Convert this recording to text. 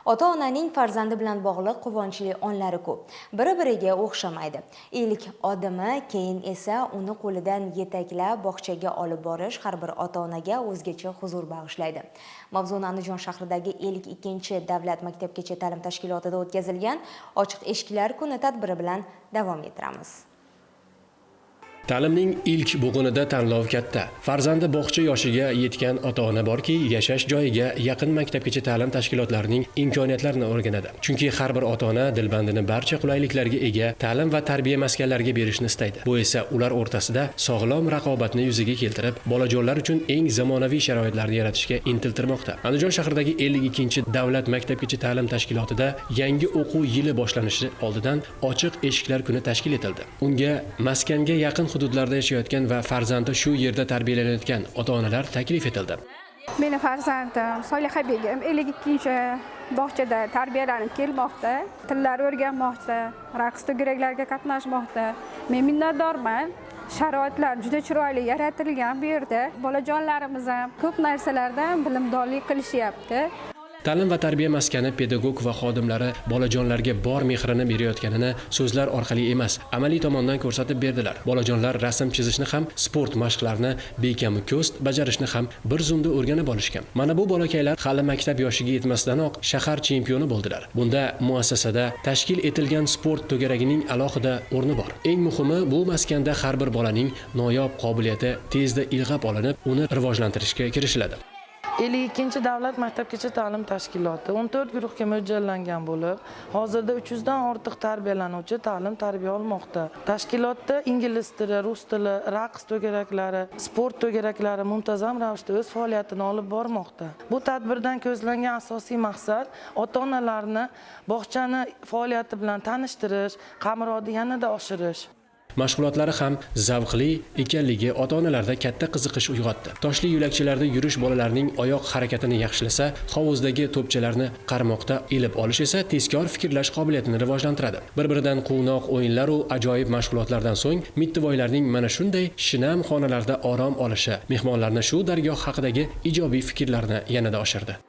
Ota-onaning farzandi bilan bog'liq quvonchli onlari ko'p. Biri-biriga o'xshamaydi. Ilk odimi, keyin esa uni qo'lidan yetaklab bog'chaga olib borish har bir ota-onaga o'zgacha huzur bag'ishlaydi. Mavzuni Andijon shahridagi ilk ikkinchi davlat maktabgacha ta'lim tashkilotida o'tkazilgan ochiq eshiklar kuni tadbiri bilan davom ettiramiz. Ta'limning ilk bo'g'inida tanlov katta. Farzandi bog'cha yoshiga yetgan ota-ona borki, yashash joyiga yaqin maktabgacha ta'lim tashkilotlarining imkoniyatlarini o'rganadi. Chunki har bir ota-ona dilbandini barcha qulayliklarga ega ta'lim va tarbiya maskanlariga berishni istaydi. Bu esa ular o'rtasida sog'lom raqobatni yuzaga keltirib, bolajonlar uchun eng zamonaviy sharoitlarni yaratishga intiltirmoqda. Andijon shahridagi 52 davlat maktabgacha ta'lim tashkilotida yangi o'quv yili boshlanishi oldidan ochiq eshiklar kuni tashkil etildi. Unga maskanga yaqin hududlarda yashayotgan va farzandi shu yerda tarbiyalanayotgan ota-onalar taklif etildi. Meni farzandim Solihabegim 52-bog'chada tarbiyalanib kelmoqda, tillar o'rganmoqda, raqs to'garaklarga qatnashmoqda. Men minnatdorman. Sharoitlar juda chiroyli yaratilgan bu yerda. Bolajonlarimiz ham ko'p narsalardan bilimdonlik qilishyapti. Ta'lim va tarbiya maskani pedagog va xodimlari bolajonlarga bor mehrini berayotganini so'zlar orqali emas, amaliy tomondan ko'rsatib berdilar. Bolajonlar rasm chizishni ham, sport mashqlarini bekamu ko'st bajarishni ham bir zumda o'rganib olishgan. Mana bu bolakaylar hali maktab yoshiga yetmasdanoq shahar chempioni bo'ldilar. Bunda muassasada tashkil etilgan sport to'garagining alohida o'rni bor. Eng muhimi, bu maskanda har bir bolaning noyob qobiliyati tezda ilg'ab olinib, uni rivojlantirishga kirishiladi. 52 davlat maktabgacha ta'lim tashkiloti 14 guruhga mo'ljallangan bo'lib, hozirda 300 dan ortiq tarbiyalanuvchi ta'lim-tarbiya olmoqda. Tashkilotda ingliz tili, rus tili, raqs to'garaklari, sport to'garaklari muntazam ravishda o'z faoliyatini olib bormoqda. Bu tadbirdan ko'zlangan asosiy maqsad ota-onalarni bog'chani faoliyati bilan tanishtirish, qamrovni yanada oshirish. Mashg'ulotlari ham zavqli ekanligi ota-onalarda katta qiziqish uyg'otdi. Toshli yo'lakchalarda yurish bolalarning oyoq harakatini yaxshilasa, hovuzdagi to'pchalarni qarmoqda ilib olish esa tezkor fikrlash qobiliyatini rivojlantiradi. Bir-biridan quvnoq o'yinlar va ajoyib mashg'ulotlardan so'ng mittivoylarning mana shunday shinam xonalarda orom olishi mehmonlarni shu dargoh haqidagi ijobiy fikrlarni yanada oshirdi.